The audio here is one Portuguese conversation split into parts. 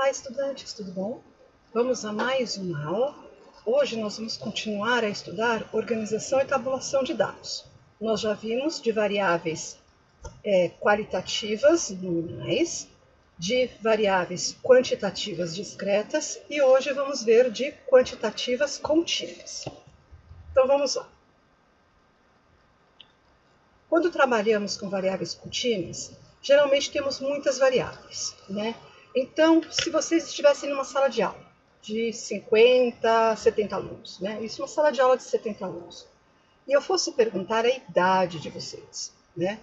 Olá, estudantes, tudo bom? Vamos a mais uma aula. Hoje nós vamos continuar a estudar organização e tabulação de dados. Nós já vimos de variáveis qualitativas, nominais, de variáveis quantitativas discretas e hoje vamos ver de quantitativas contínuas. Então vamos lá. Quando trabalhamos com variáveis contínuas, geralmente temos muitas variáveis, né? Então, se vocês estivessem numa sala de aula de 50, 70 alunos, né? Isso é uma sala de aula de 70 alunos. E eu fosse perguntar a idade de vocês, né?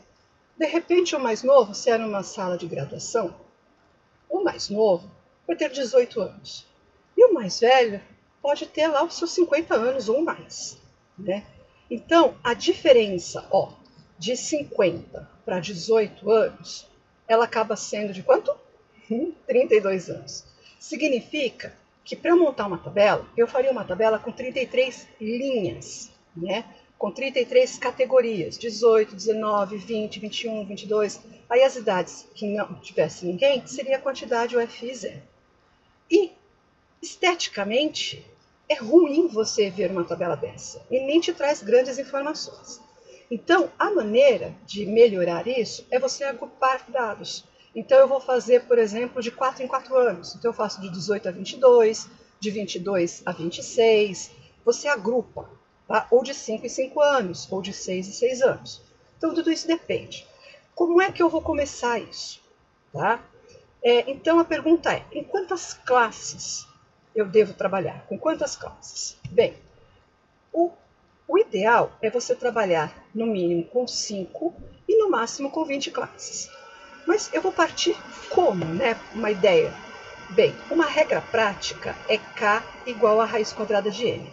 De repente, o mais novo, se era uma sala de graduação, o mais novo vai ter 18 anos. E o mais velho pode ter lá os seus 50 anos ou mais, né? Então, a diferença, de 50 para 18 anos, ela acaba sendo de quanto? 32 anos. Significa que para eu montar uma tabela, eu faria uma tabela com 33 linhas, né? Com 33 categorias, 18, 19, 20, 21, 22. Aí as idades que não tivesse ninguém, seria a quantidade UFI0. E, esteticamente, é ruim você ver uma tabela dessa. E nem te traz grandes informações. Então, a maneira de melhorar isso é você agrupar dados. Então, eu vou fazer, por exemplo, de 4 em 4 anos. Então, eu faço de 18 a 22, de 22 a 26. Você agrupa, tá? Ou de 5 em 5 anos, ou de 6 em 6 anos. Então, tudo isso depende. Como é que eu vou começar isso? Tá? Então, a pergunta é, em quantas classes eu devo trabalhar? Com quantas classes? Bem, o ideal é você trabalhar no mínimo com 5 e no máximo com 20 classes. Mas eu vou partir como, né? Uma ideia. Bem, uma regra prática é K igual a raiz quadrada de N,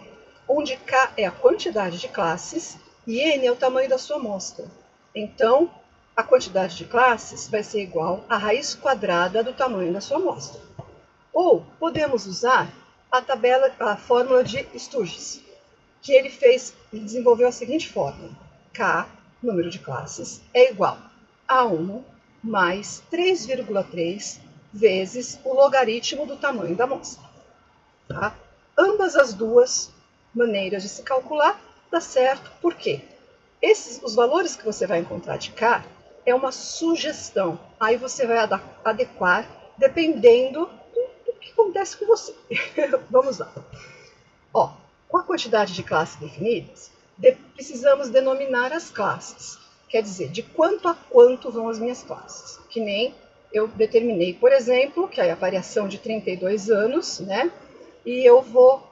onde K é a quantidade de classes e N é o tamanho da sua amostra. Então, a quantidade de classes vai ser igual à raiz quadrada do tamanho da sua amostra. Ou podemos usar a fórmula de Sturges, que ele desenvolveu a seguinte fórmula. K, número de classes, é igual a 1 mais 3,3 vezes o logaritmo do tamanho da amostra. Tá? Ambas as duas maneiras de se calcular dá certo, por quê? Os valores que você vai encontrar de K é uma sugestão. Aí você vai adequar dependendo do que acontece com você. Vamos lá. Com a quantidade de classes definidas, precisamos denominar as classes. Quer dizer, de quanto a quanto vão as minhas classes. Que nem eu determinei, por exemplo, que é a variação de 32 anos, né? E eu vou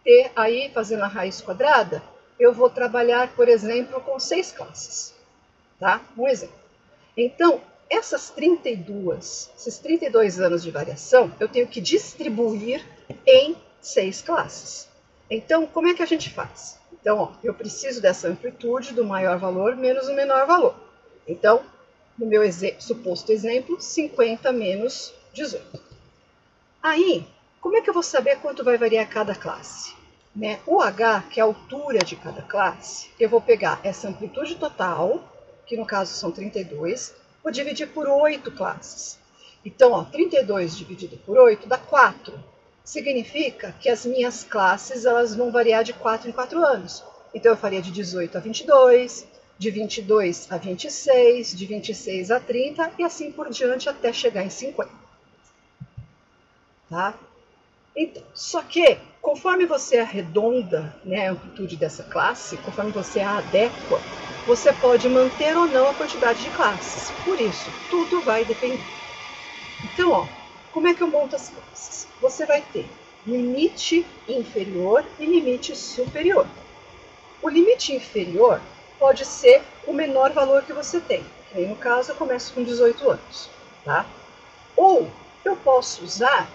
ter aí, fazendo a raiz quadrada, eu vou trabalhar, por exemplo, com 6 classes. Tá? Um exemplo. Então, esses 32 anos de variação, eu tenho que distribuir em 6 classes. Então, como é que a gente faz? Então, eu preciso dessa amplitude do maior valor menos o menor valor. Então, no meu suposto exemplo, 50 menos 18. Aí, como é que eu vou saber quanto vai variar cada classe? Né? O H, que é a altura de cada classe, eu vou pegar essa amplitude total, que no caso são 32, vou dividir por 8 classes. Então, 32 dividido por 8 dá 4. Significa que as minhas classes elas vão variar de 4 em 4 anos. Então, eu faria de 18 a 22, de 22 a 26, de 26 a 30 e assim por diante até chegar em 50. Tá? Então, só que, conforme você arredonda, né, a amplitude dessa classe, conforme você a adequa, você pode manter ou não a quantidade de classes. Por isso, tudo vai depender. Então, como é que eu monto as classes? Você vai ter limite inferior e limite superior. O limite inferior pode ser o menor valor que você tem. Que no caso, eu começo com 18 anos. Tá? Ou eu posso usar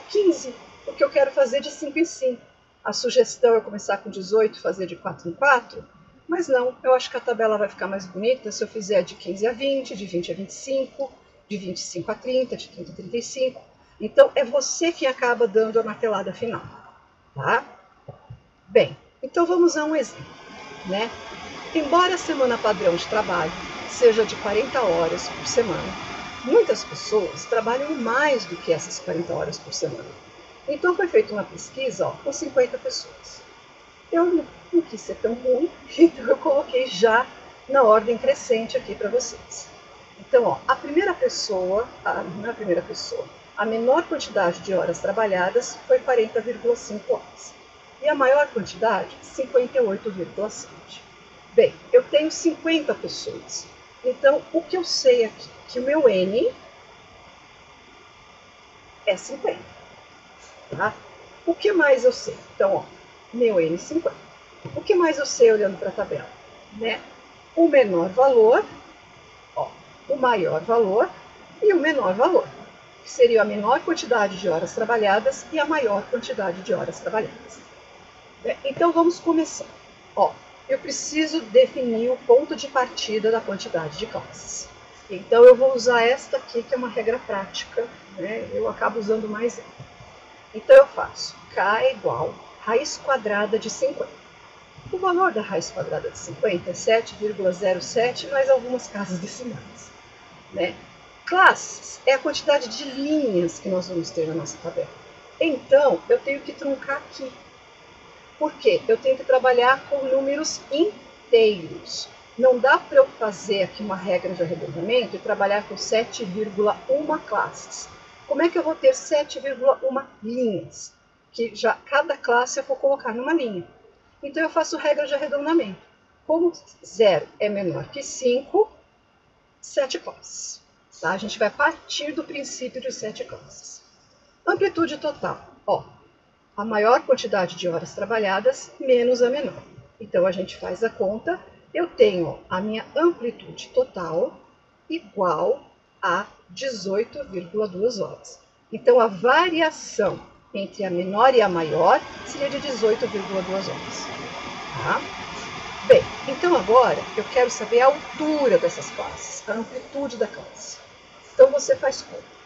15, porque eu quero fazer de 5 em 5. A sugestão é começar com 18 e fazer de 4 em 4, mas não, eu acho que a tabela vai ficar mais bonita se eu fizer de 15 a 20, de 20 a 25, de 25 a 30, de 30 a 35. Então, é você que acaba dando a martelada final. Tá? Bem, então vamos a um exemplo. Né? Embora a semana padrão de trabalho seja de 40 horas por semana, muitas pessoas trabalham mais do que essas 40 horas por semana. Então foi feita uma pesquisa com 50 pessoas. Eu não quis ser tão ruim, então eu coloquei já na ordem crescente aqui para vocês. Então, a primeira pessoa, a menor quantidade de horas trabalhadas foi 40,5 horas. E a maior quantidade, 58,7. Bem, eu tenho 50 pessoas. Então, o que eu sei aqui? Que o meu N é 50. Tá? O que mais eu sei? Então, meu N é 50. O que mais eu sei olhando para a tabela? Né? O menor valor, o maior valor e o menor valor, que seria a menor quantidade de horas trabalhadas e a maior quantidade de horas trabalhadas. Então, vamos começar. Eu preciso definir o ponto de partida da quantidade de classes. Então, eu vou usar esta aqui, que é uma regra prática, né? Eu acabo usando mais ela. Então, eu faço K é igual a raiz quadrada de 50. O valor da raiz quadrada de 50 é 7,07 mais algumas casas decimais. Né? Classes é a quantidade de linhas que nós vamos ter na nossa tabela. Então, eu tenho que truncar aqui. Por quê? Eu tenho que trabalhar com números inteiros. Não dá para eu fazer aqui uma regra de arredondamento e trabalhar com 7,1 classes. Como é que eu vou ter 7,1 linhas? Que já cada classe eu vou colocar numa linha. Então eu faço regra de arredondamento. Como 0 é menor que 5, 7 classes. Tá? A gente vai partir do princípio de 7 classes. Amplitude total. A maior quantidade de horas trabalhadas menos a menor. Então a gente faz a conta. Eu tenho a minha amplitude total igual a 18,2 horas. Então a variação entre a menor e a maior seria de 18,2 horas. Tá? Bem, então agora eu quero saber a altura dessas classes, a amplitude da classe. Então você faz conta.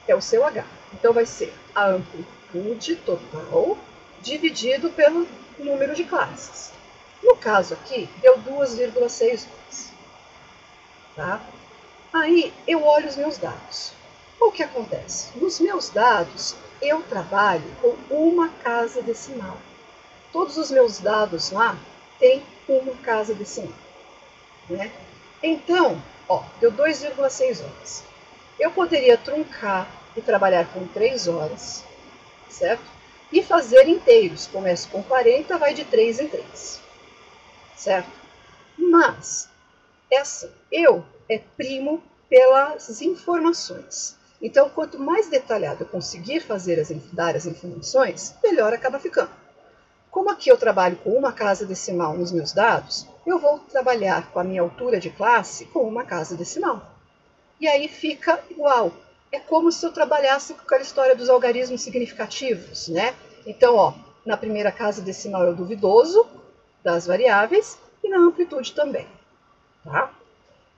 É o seu H. Então vai ser a amplitude total dividido pelo número de classes. No caso aqui, deu 2,6 horas. Tá? Aí eu olho os meus dados. O que acontece? Nos meus dados, eu trabalho com uma casa decimal. Todos os meus dados lá têm uma casa decimal. Né? Então, deu 2,6 horas. Eu poderia truncar e trabalhar com 3 horas, certo? E fazer inteiros. Começo com 40, vai de 3 em 3, certo? Mas, é assim, eu primo pelas informações. Então, quanto mais detalhado eu conseguir dar as informações, melhor acaba ficando. Como aqui eu trabalho com uma casa decimal nos meus dados, eu vou trabalhar com a minha altura de classe com uma casa decimal. E aí fica igual. É como se eu trabalhasse com aquela história dos algarismos significativos, né? Então, na primeira casa decimal é o duvidoso das variáveis e na amplitude também. Tá?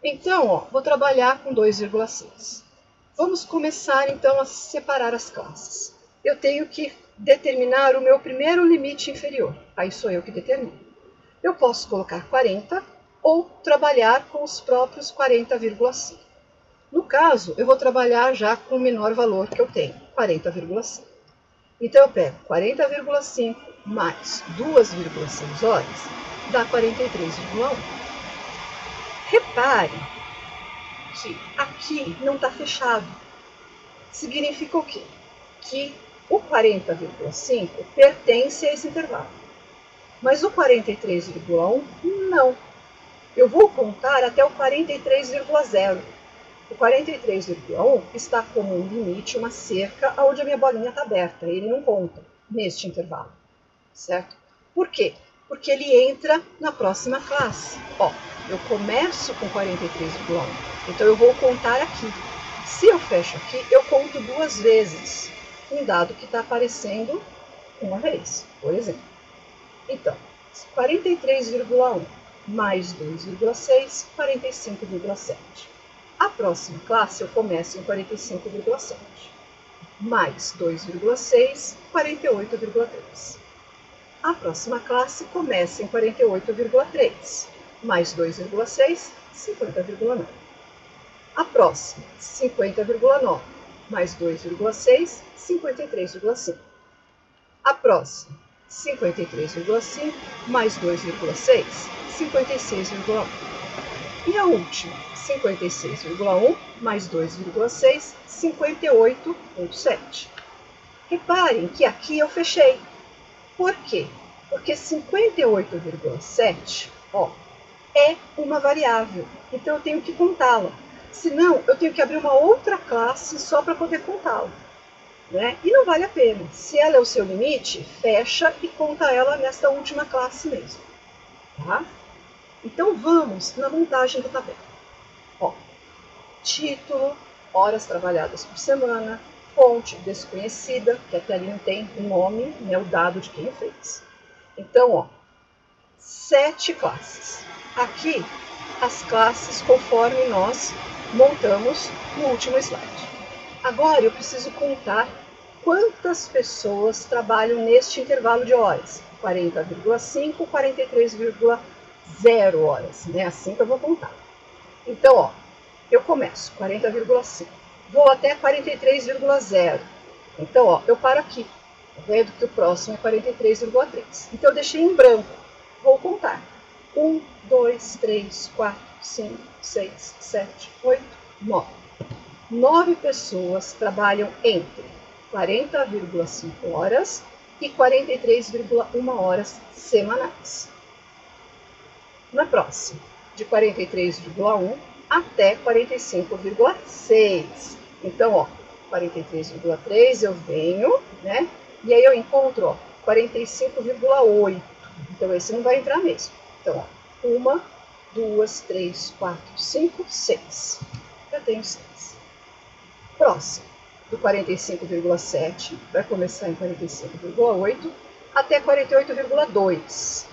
Então, vou trabalhar com 2,6. Vamos começar, então, a separar as classes. Eu tenho que determinar o meu primeiro limite inferior. Aí sou eu que determino. Eu posso colocar 40 ou trabalhar com os próprios 40,5. No caso, eu vou trabalhar já com o menor valor que eu tenho, 40,5. Então, eu pego 40,5 mais 2,6 horas, dá 43,1. Repare que aqui não está fechado. Significa o quê? Que o 40,5 pertence a esse intervalo. Mas o 43,1 não. Eu vou contar até o 43,0. O 43,1 está como um limite, uma cerca, onde a minha bolinha está aberta. Ele não conta neste intervalo, certo? Por quê? Porque ele entra na próxima classe. Eu começo com 43,1, então eu vou contar aqui. Se eu fecho aqui, eu conto 2 vezes um dado que está aparecendo uma vez, por exemplo. Então, 43,1 mais 2,6, 45,7. A próxima classe eu começo em 45,7, mais 2,6, 48,3. A próxima classe começa em 48,3, mais 2,6, 50,9. A próxima, 50,9 mais 2,6, 53,5. A próxima, 53,5 mais 2,6, 56,1. E a última, 56,1 mais 2,6, 58,7. Reparem que aqui eu fechei. Por quê? Porque 58,7, é uma variável. Então eu tenho que contá-la. Senão, eu tenho que abrir uma outra classe só para poder contá-la. Né? E não vale a pena. Se ela é o seu limite, fecha e conta ela nesta última classe mesmo. Tá? Então vamos na montagem da tabela. Título, horas trabalhadas por semana, fonte desconhecida, que até ali não tem o nome, né, o dado de quem fez. Então, 7 classes. Aqui, as classes conforme nós montamos no último slide. Agora, eu preciso contar quantas pessoas trabalham neste intervalo de horas. 40,5, 43,0 horas. Né? Assim que eu vou contar. Então, eu começo 40,5. Vou até 43,0. Então, eu paro aqui. Tá vendo que o próximo é 43,3. Então, eu deixei em branco. Vou contar. 1, 2, 3, 4, 5, 6, 7, 8, 9. 9 pessoas trabalham entre 40,5 horas e 43,1 horas semanais. Na próxima, de 43,1 até 45,6. Então, 43,3 eu venho, né? E aí eu encontro, 45,8. Então, esse não vai entrar mesmo. Então, 1, 2, 3, 4, 5, 6. Já tenho 6. Próximo, do 45,7, vai começar em 45,8 até 48,2.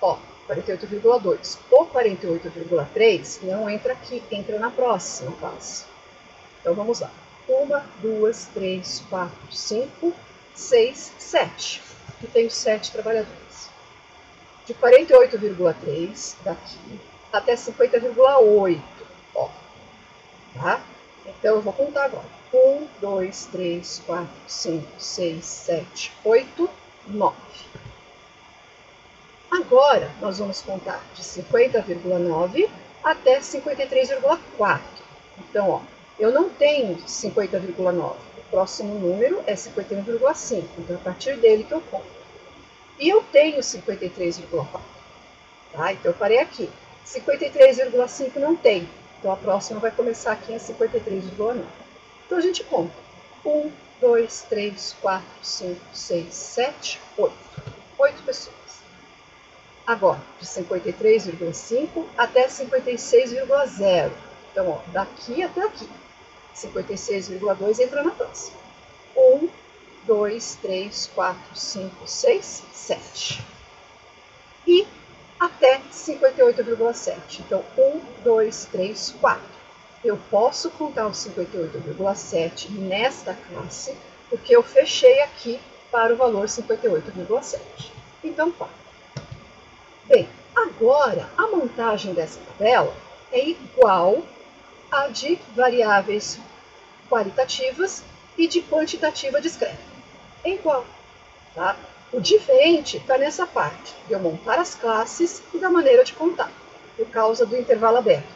48,2. O 48,3 não entra aqui, entra na próxima classe. Então, vamos lá. 1, 2, 3, 4, 5, 6, 7. Eu tenho 7 trabalhadores. De 48,3 daqui até 50,8. Tá? Então, eu vou contar agora. 1, 2, 3, 4, 5, 6, 7, 8, 9. Agora, nós vamos contar de 50,9 até 53,4. Então, eu não tenho 50,9. O próximo número é 51,5. Então, é a partir dele que eu conto. E eu tenho 53,4. Tá? Então, eu parei aqui. 53,5 não tem. Então, a próxima vai começar aqui em 53,9. Então, a gente conta. 1, 2, 3, 4, 5, 6, 7, 8. 8 pessoas. Agora, de 53,5 até 56,0. Então, daqui até aqui. 56,2 entra na próxima. 1, 2, 3, 4, 5, 6, 7. E até 58,7. Então, 1, 2, 3, 4. Eu posso contar o 58,7 nesta classe, porque eu fechei aqui para o valor 58,7. Então, 4. Bem, agora a montagem dessa tabela é igual à de variáveis qualitativas e de quantitativa discreta. É igual, tá? O diferente está nessa parte, de eu montar as classes e da maneira de contar, por causa do intervalo aberto.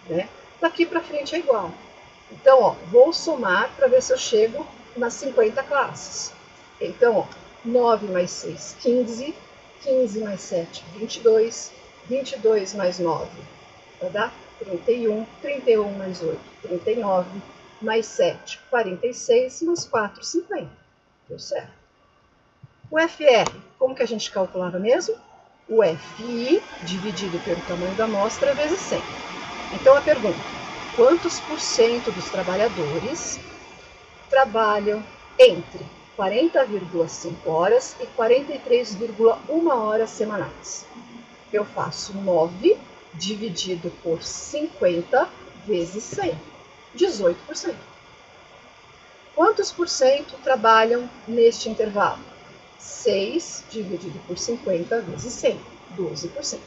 Né? Daqui para frente é igual. Então, vou somar para ver se eu chego nas 50 classes. Então, 9 mais 6, 15. 15 mais 7, 22. 22 mais 9 vai dar 31. 31 mais 8, 39. Mais 7, 46. Mais 4, 50. Deu certo. O FR, como que a gente calculava mesmo? O FI dividido pelo tamanho da amostra vezes 100. Então, a pergunta: quantos por cento dos trabalhadores trabalham entre 40,5 horas e 43,1 horas semanais? Eu faço 9 dividido por 50 vezes 100, 18%. Quantos por cento trabalham neste intervalo? 6 dividido por 50 vezes 100, 12%.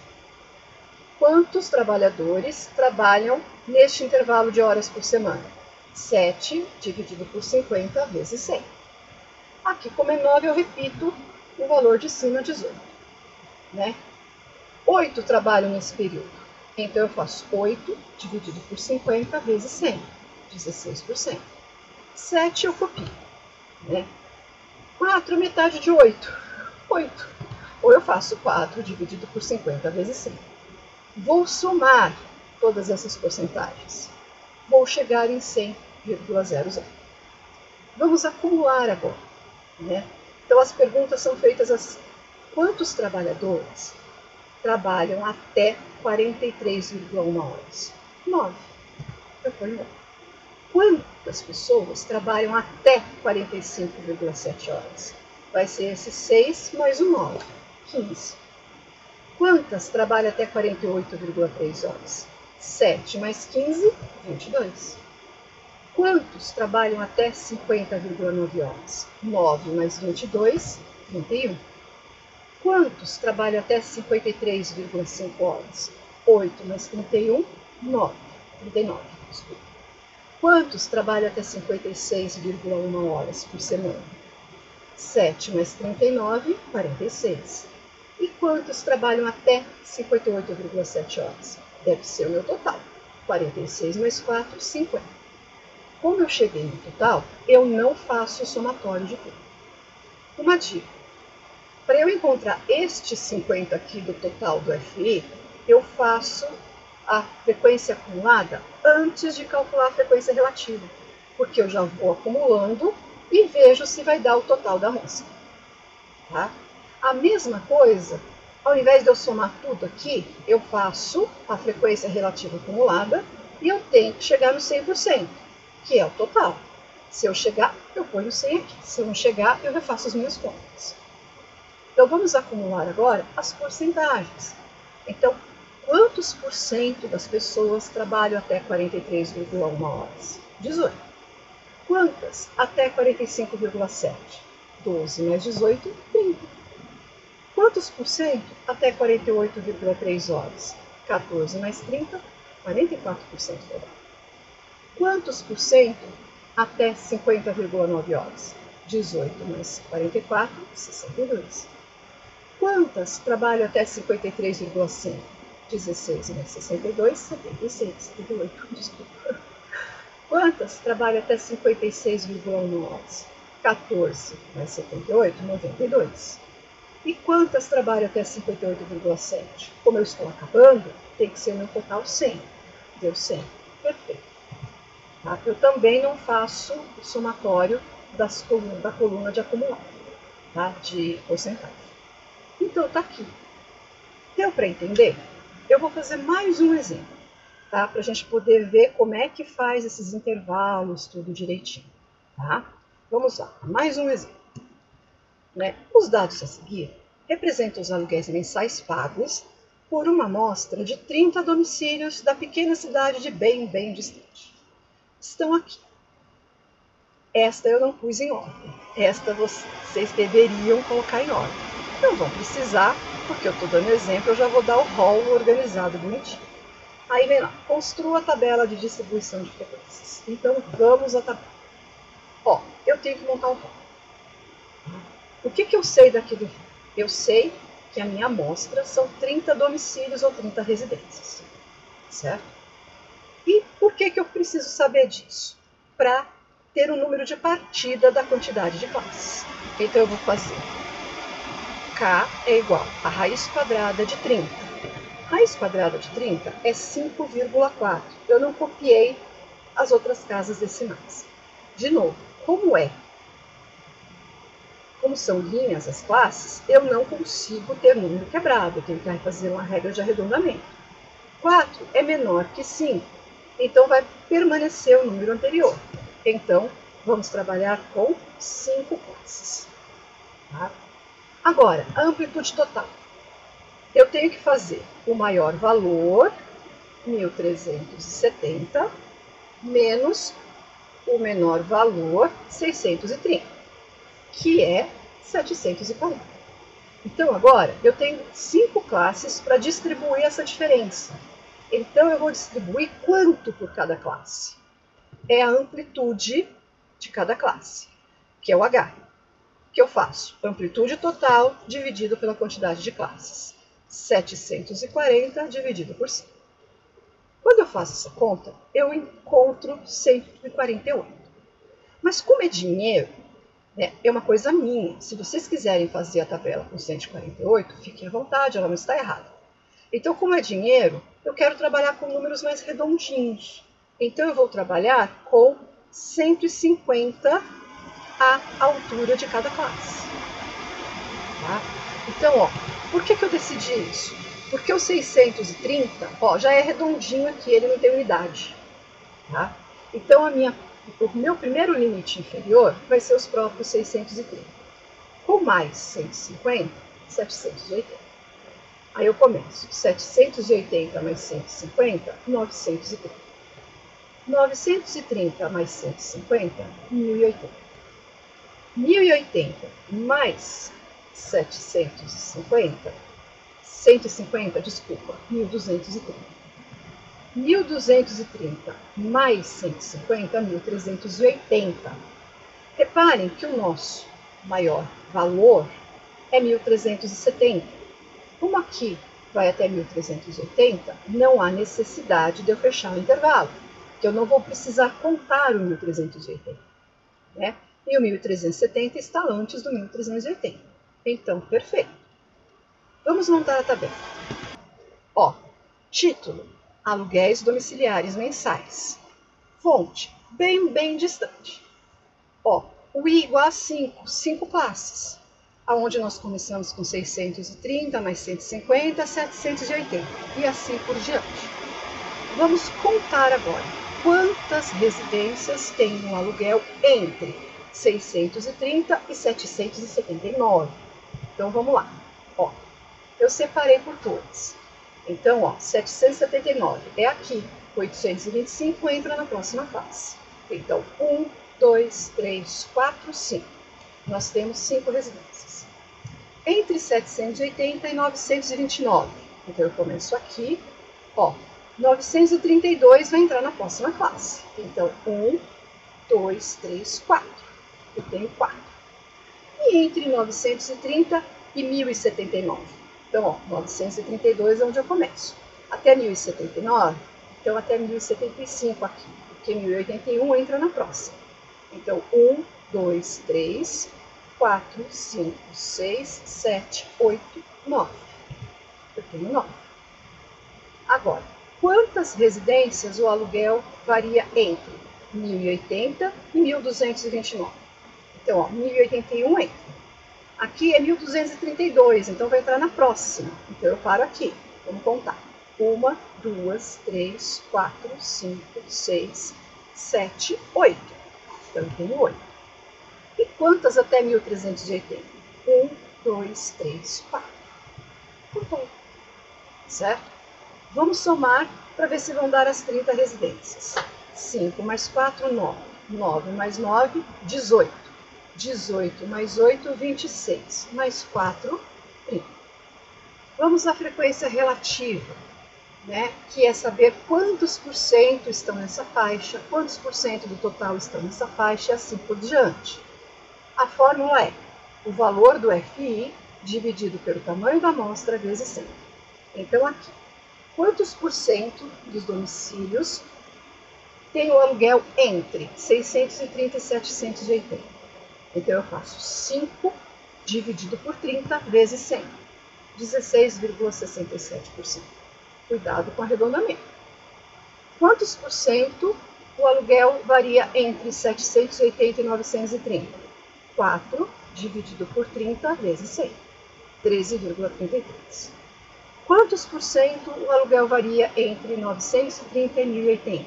quantos trabalhadores trabalham neste intervalo de horas por semana? 7 dividido por 50 vezes 100. Aqui, como é 9, eu repito o valor de cima, 18. Né? 8 trabalham nesse período. Então, eu faço 8 dividido por 50 vezes 100, 16%. 7 eu copio. Né? 4 metade de 8, 8. Ou eu faço 4 dividido por 50 vezes 100. Vou somar todas essas porcentagens. Vou chegar em 100,00. Vamos acumular agora. Né? Então, as perguntas são feitas assim. Quantos trabalhadores trabalham até 43,1 horas? 9. Eu ponho 9. Quantas pessoas trabalham até 45,7 horas? Vai ser esse 6 mais o 9, 15. Quantas trabalham até 48,3 horas? 7 mais 15, 22. Quantos trabalham até 50,9 horas? 9 mais 22, 31. Quantos trabalham até 53,5 horas? 8 mais 31, 9. 39, desculpa. Quantos trabalham até 56,1 horas por semana? 7 mais 39, 46. E quantos trabalham até 58,7 horas? Deve ser o meu total. 46 mais 4, 50. Como eu cheguei no total, eu não faço o somatório de tudo. Uma dica. Para eu encontrar este 50 aqui do total do FI, eu faço a frequência acumulada antes de calcular a frequência relativa, porque eu já vou acumulando e vejo se vai dar o total da amostra. Tá? A mesma coisa, ao invés de eu somar tudo aqui, eu faço a frequência relativa acumulada e eu tenho que chegar no 100%, que é o total. Se eu chegar, eu ponho 100 aqui. Se eu não chegar, eu refaço as minhas contas. Então, vamos acumular agora as porcentagens. Então, quantos por cento das pessoas trabalham até 43,1 horas? 18. Quantas até 45,7? 12 mais 18, 30. Quantos por cento até 48,3 horas? 14 mais 30, 44% total. Quantos por cento até 50,9 horas? 18 mais 44, 62. Quantas trabalham até 53,5? 16 mais 62, 76, 78, desculpa. Quantas trabalham até 56,1 horas? 14 mais 78, 92. E quantas trabalham até 58,7? Como eu estou acabando, tem que ser o meu total 100. Deu 100. Perfeito. Tá? Eu também não faço o somatório da coluna de acumulado, tá? De porcentagem. Então, está aqui. Deu para entender? Eu vou fazer mais um exemplo, tá? Para a gente poder ver como é que faz esses intervalos, tudo direitinho. Tá? Vamos lá, mais um exemplo. Né? Os dados a seguir representam os aluguéis mensais pagos por uma amostra de 30 domicílios da pequena cidade de bem distante. Estão aqui. Esta eu não pus em ordem. Esta vocês deveriam colocar em ordem. Não vão precisar, porque eu estou dando exemplo, eu já vou dar o rol organizado bonitinho. Aí vem lá, construa a tabela de distribuição de frequências. Então vamos à tabela. Ó, eu tenho que montar o rol. O que eu sei daqui do rol? Eu sei que a minha amostra são 30 domicílios ou 30 residências. Certo? E por que eu preciso saber disso? Para ter o número de partida da quantidade de classes. Então eu vou fazer K é igual a raiz quadrada de 30. Raiz quadrada de 30 é 5,4. Eu não copiei as outras casas decimais. De novo, como são linhas as classes, eu não consigo ter número quebrado. Eu tenho que fazer uma regra de arredondamento. 4 é menor que 5, então vai permanecer o número anterior. Então, vamos trabalhar com 5 classes. Tá? Agora, a amplitude total. Eu tenho que fazer o maior valor, 1.370, menos o menor valor, 630, que é 740. Então agora eu tenho 5 classes para distribuir essa diferença. Então eu vou distribuir quanto por cada classe? É a amplitude de cada classe, que é o H. O que eu faço? Amplitude total dividido pela quantidade de classes. 740 dividido por 5. Quando eu faço essa conta, eu encontro 148. Mas como é dinheiro, né, é uma coisa minha. Se vocês quiserem fazer a tabela com 148, fiquem à vontade, ela não está errada. Então, como é dinheiro, eu quero trabalhar com números mais redondinhos. Então, eu vou trabalhar com 150 a altura de cada classe. Tá? Então, ó, por que eu decidi isso? Porque o 630, ó, já é redondinho aqui, ele não tem unidade. Tá? Então, o meu primeiro limite inferior vai ser os próprios 630. Com mais 150, 780. Aí eu começo. 780 mais 150, 930. 930 mais 150, 1080. 1080 mais 750, 150, desculpa, 1230. 1230 mais 150, 1380. Reparem que o nosso maior valor é 1370. Como aqui vai até 1380, não há necessidade de eu fechar o intervalo, que eu não vou precisar contar o 1380. Né? E o 1370 está antes do 1380. Então, perfeito. Vamos montar a tabela. Ó, título, aluguéis domiciliares mensais. Fonte, bem distante. Ó, o I igual a 5 classes. Aonde nós começamos com 630, mais 150, 780. E assim por diante. Vamos contar agora quantas residências tem no aluguel entre 630 e 779. Então, vamos lá. Ó, eu separei por todas. Então, ó, 779 é aqui. 825 entra na próxima classe. Então, 1, 2, 3, 4, 5. Nós temos 5 residências. Entre 780 e 929. Então, eu começo aqui. Ó, 932 vai entrar na próxima classe. Então, 1, 2, 3, 4. Eu tenho 4. E entre 930 e 1079. Então, ó, 932 é onde eu começo. Até 1079, então até 1075 aqui. Porque 1081 entra na próxima. Então, 1, 2, 3, 4, 5, 6, 7, 8, 9. Eu tenho 9. Agora, quantas residências o aluguel varia entre 1080 e 1229? Então, ó, 1081 entra. Aqui é 1232, então vai entrar na próxima. Então, eu paro aqui. Vamos contar. 1, 2, 3, 4, 5, 6, 7, 8. Então, eu tenho 8. E quantas até 1380? 1, 2, 3, 4. Contou. Certo? Vamos somar para ver se vão dar as 30 residências. 5 mais 4, 9. 9 mais 9, 18. 18 mais 8, 26. Mais 4, 30. Vamos à frequência relativa, né? Que é saber quantos por cento estão nessa faixa, quantos por cento do total estão nessa faixa e assim por diante. A fórmula é o valor do FI dividido pelo tamanho da amostra vezes 100. Então, aqui, quantos por cento dos domicílios tem o aluguel entre 630 e 780? Então, eu faço 5 dividido por 30 vezes 100. 16,67%. Cuidado com arredondamento. Quantos por cento o aluguel varia entre 780 e 930? 4 dividido por 30 vezes 100. 13,33. Quantos por cento o aluguel varia entre 930 e 1080?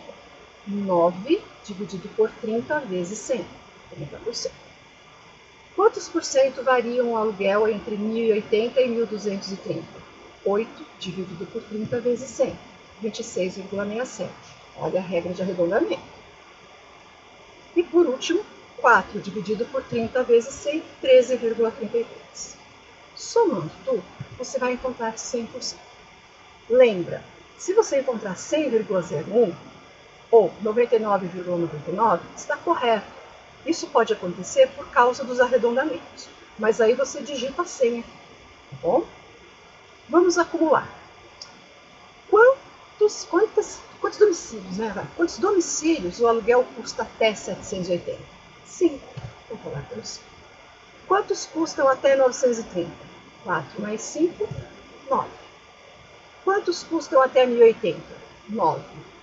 9 dividido por 30 vezes 100. 30%. Quantos por cento variam o aluguel entre 1080 e 1230? 8 dividido por 30 vezes 100. 26,67. Olha a regra de arredondamento. E por último, 4 dividido por 30 vezes 100, 13,33. Somando tudo, você vai encontrar 100%. Lembra, se você encontrar 100,01 ou 99,99, está correto. Isso pode acontecer por causa dos arredondamentos, mas aí você digita a senha, tá bom? Vamos acumular. Quantos domicílios, né? Quantos domicílios o aluguel custa até 780? 5. Vou falar pelos 5. Quantos custam até 930? 4 mais 5, 9. Quantos custam até 1080? 9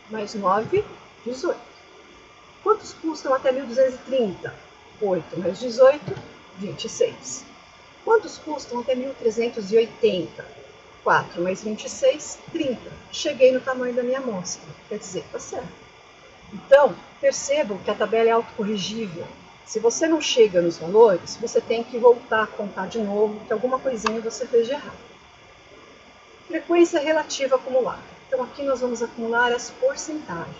mais 9, 18. Quantos custam até 1230? 8 mais 18, 26. Quantos custam até 1380? 4 mais 26, 30. Cheguei no tamanho da minha amostra. Quer dizer, está certo. Então, percebam que a tabela é autocorrigível. Se você não chega nos valores, você tem que voltar a contar de novo, que alguma coisinha você fez de errado. Frequência relativa acumulada. Então, aqui nós vamos acumular as porcentagens.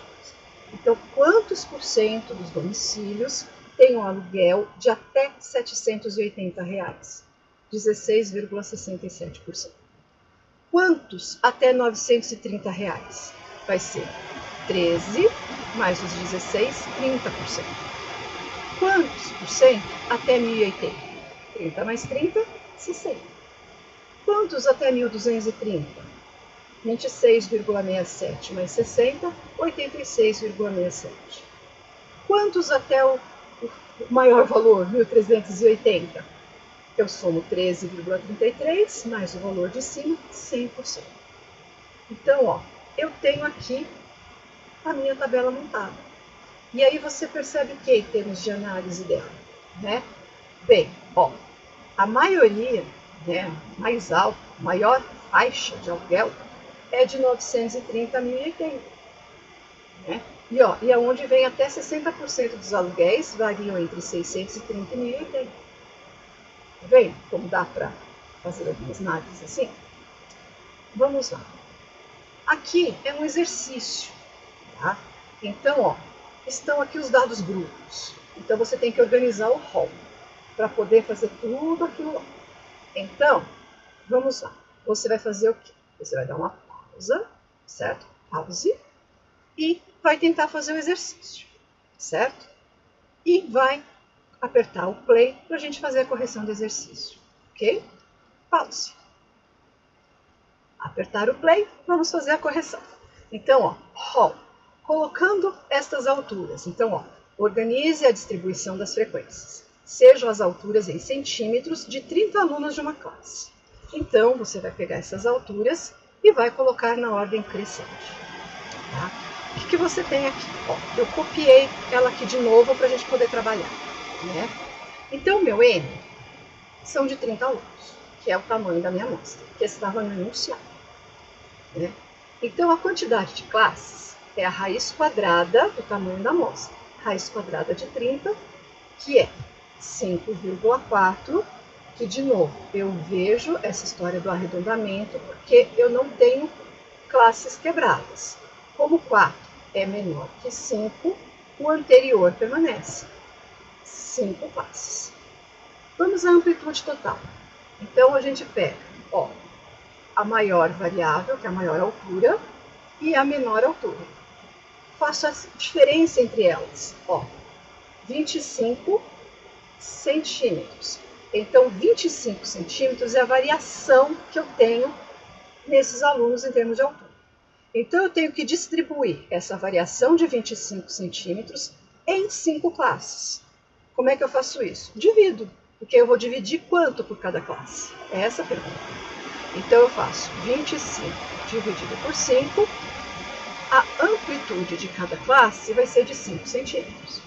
Então, quantos por cento dos domicílios têm um aluguel de até R$ 780? 16,67%. Quantos até R$ 930? Vai ser 13 mais os 16, 30%. Quantos por cento até 1080? 30 mais 30, 60. Quantos até 1230? 26,67 mais 60, 86,67. Quantos até o maior valor, 1380? Eu somo 13,33 mais o valor de cima, 100%. Então, ó, eu tenho aqui a minha tabela montada. E aí você percebe que em termos de análise dela, né? Bem, ó, a maioria, né, mais alta, maior faixa de aluguel é de 930 a 1080. Né? E é onde vem até 60% dos aluguéis variam entre 630 e 1080. Tá vendo como dá para fazer algumas análises assim? Vamos lá. Aqui é um exercício, tá? Então, ó, estão aqui os dados brutos. Então, você tem que organizar o rol para poder fazer tudo aquilo lá. Então, vamos lá. Você vai fazer o quê? Você vai dar uma pausa, certo? Pause. E vai tentar fazer o exercício, certo? E vai apertar o play para a gente fazer a correção do exercício, ok? Pause. Apertar o play, vamos fazer a correção. Então, ó, rol, colocando estas alturas. Então, ó, organize a distribuição das frequências. Sejam as alturas em centímetros de 30 alunos de uma classe. Então, você vai pegar essas alturas e vai colocar na ordem crescente. Tá? O que você tem aqui? Ó, eu copiei ela aqui de novo para a gente poder trabalhar. Né? Então, o meu N são de 30 alunos, que é o tamanho da minha amostra, que estava no enunciado. Né? Então, a quantidade de classes é a raiz quadrada do tamanho da amostra. Raiz quadrada de 30, que é 5,4, que, de novo, eu vejo essa história do arredondamento, porque eu não tenho classes quebradas. Como 4 é menor que 5, o anterior permanece. 5 classes. Vamos à amplitude total. Então, a gente pega, ó, a maior variável, que é a maior altura, e a menor altura. Faço a diferença entre elas. Ó, 25 centímetros. Então, 25 centímetros é a variação que eu tenho nesses alunos em termos de altura. Então, eu tenho que distribuir essa variação de 25 centímetros em 5 classes. Como é que eu faço isso? Divido, porque eu vou dividir quanto por cada classe? É essa a pergunta. Então, eu faço 25 dividido por 5. A amplitude de cada classe vai ser de 5 centímetros.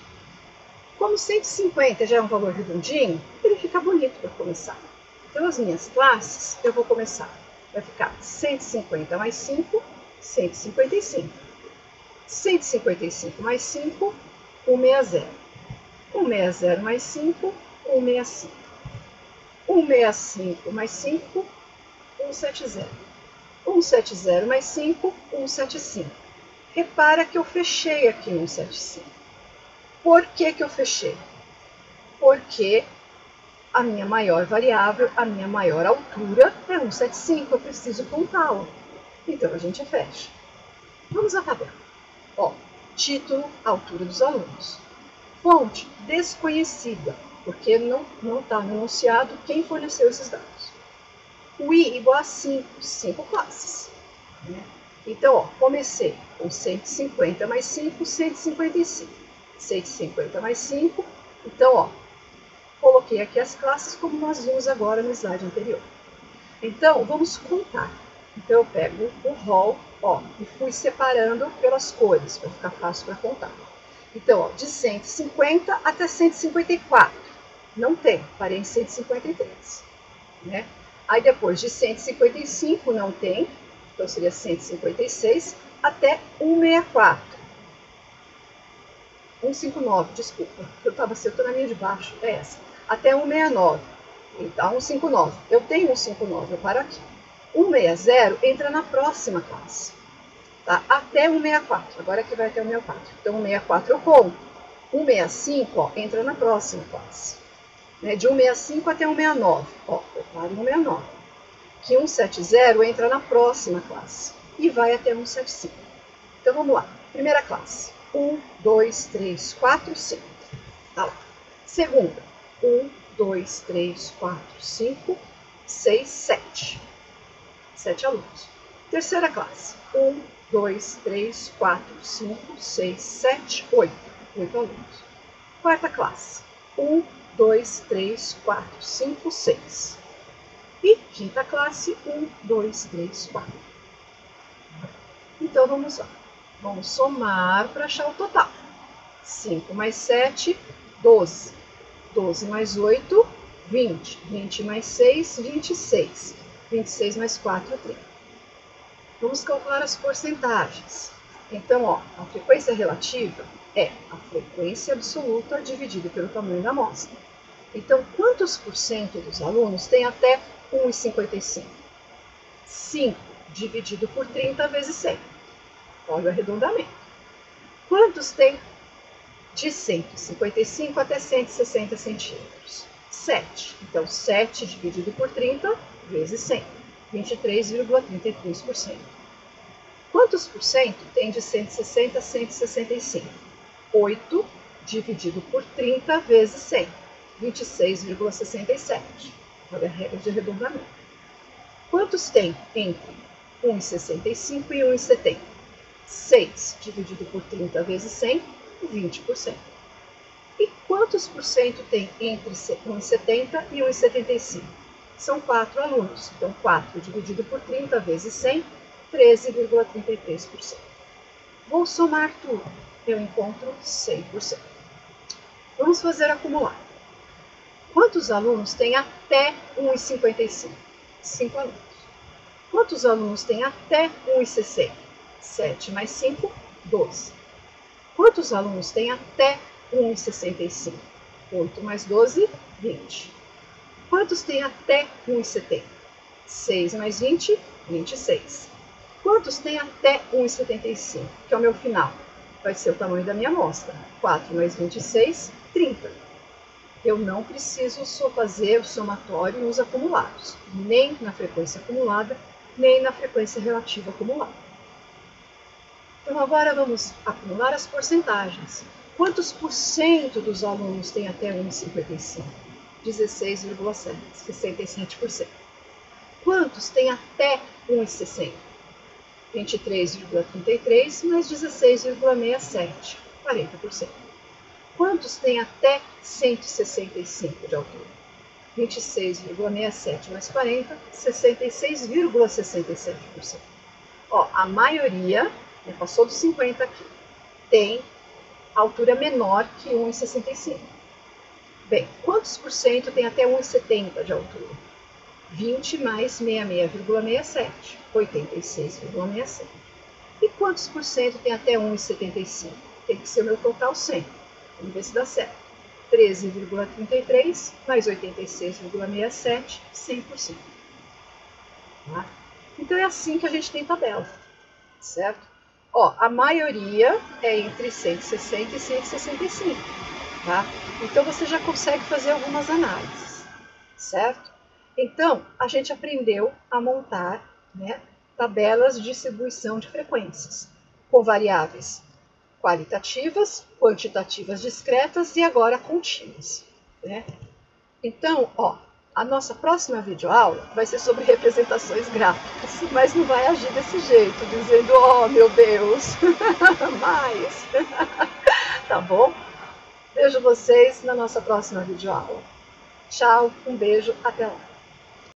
Como 150 já é um valor redondinho, ele fica bonito para começar. Então, as minhas classes, eu vou começar. Vai ficar 150 mais 5, 155. 155 mais 5, 160. 160 mais 5, 165. 165 mais 5, 170. 170 mais 5, 175. Repara que eu fechei aqui no 175. Por que eu fechei? Porque a minha maior variável, a minha maior altura é 175, eu preciso contá-la. Então, a gente fecha. Vamos à tabela. Ó, título, altura dos alunos. Fonte, desconhecida, porque não está no enunciado quem forneceu esses dados. O I igual a 5 classes. Né? Então, ó, comecei com 150 mais 5, 155. 150 mais 5, então, ó, coloquei aqui as classes como nós vimos agora no slide anterior. Então, vamos contar. Então, eu pego o rol, ó, e fui separando pelas cores, para ficar fácil para contar. Então, ó, de 150 até 154. Não tem, parei em 153. Né? Aí, depois de 155, não tem, então seria 156, até 164. 159, desculpa, eu estava acertando a linha de baixo, é essa. Até 169. Então, 159. Eu tenho 159, eu paro aqui. 160 entra na próxima classe. Tá? Até 164. Agora aqui vai até 164. Então, 164 eu conto. 165, ó, entra na próxima classe. Né? De 165 até 169. Ó, eu paro em 169. Que 170 entra na próxima classe. E vai até 175. Então, vamos lá. Primeira classe. 1, 2, 3, 4, 5. Tá lá. Segunda. 1, 2, 3, 4, 5, 6, 7. 7 alunos. Terceira classe. 1, 2, 3, 4, 5, 6, 7, 8. 8 alunos. Quarta classe. 1, 2, 3, 4, 5, 6. E quinta classe. 1, 2, 3, 4. Então, vamos lá. Vamos somar para achar o total. 5 mais 7, 12. 12 mais 8, 20. 20 mais 6, 26. 26 mais 4, 30. Vamos calcular as porcentagens. Então, ó, a frequência relativa é a frequência absoluta dividida pelo tamanho da amostra. Então, quantos por cento dos alunos tem até 1,55? 5 dividido por 30 vezes 100. Olha o arredondamento. Quantos tem de 155 até 160 centímetros? 7. Então, 7 dividido por 30 vezes 100. 23,33%. Quantos por cento tem de 160 a 165? 8 dividido por 30 vezes 100. 26,67. Olha a regra de arredondamento. Quantos tem entre 1,65 e 1,70? 6 dividido por 30 vezes 100, 20%. E quantos por cento tem entre 1,70 e 1,75? São 4 alunos. Então, 4 dividido por 30 vezes 100, 13,33%. Vou somar tudo. Eu encontro 100%. Vamos fazer acumular. Quantos alunos têm até 1,55? 5 alunos. Quantos alunos têm até 1,60? 7 mais 5, 12. Quantos alunos têm até 1,65? 8 mais 12, 20. Quantos têm até 1,70? 6 mais 20, 26. Quantos têm até 1,75? Que é o meu final. Vai ser o tamanho da minha amostra. 4 mais 26, 30. Eu não preciso só fazer o somatório nos acumulados, nem na frequência acumulada, nem na frequência relativa acumulada. Então, agora vamos acumular as porcentagens. Quantos por cento dos alunos têm até 1,55? 16,7, 67%. Quantos têm até 1,60? 23,33 mais 16,67, 40%. Quantos têm até 165 de altura? 26,67 mais 40, 66,67%. Ó, a maioria, passou dos 50 aqui, tem altura menor que 1,65. Bem, quantos por cento tem até 1,70 de altura? 20 mais 66,67, 86,67. E quantos por cento tem até 1,75? Tem que ser o meu total 100. Vamos ver se dá certo. 13,33 mais 86,67, 100%. Tá? Então é assim que a gente tem tabela, certo? Ó, a maioria é entre 160 e 165, tá? Então você já consegue fazer algumas análises. certo? Então, a gente aprendeu a montar, né, tabelas de distribuição de frequências, com variáveis qualitativas, quantitativas discretas e agora contínuas, né? Então, ó, a nossa próxima videoaula vai ser sobre representações gráficas, mas não vai agir desse jeito, dizendo, oh meu Deus, mais, tá bom? Vejo vocês na nossa próxima videoaula. Tchau, um beijo, até lá.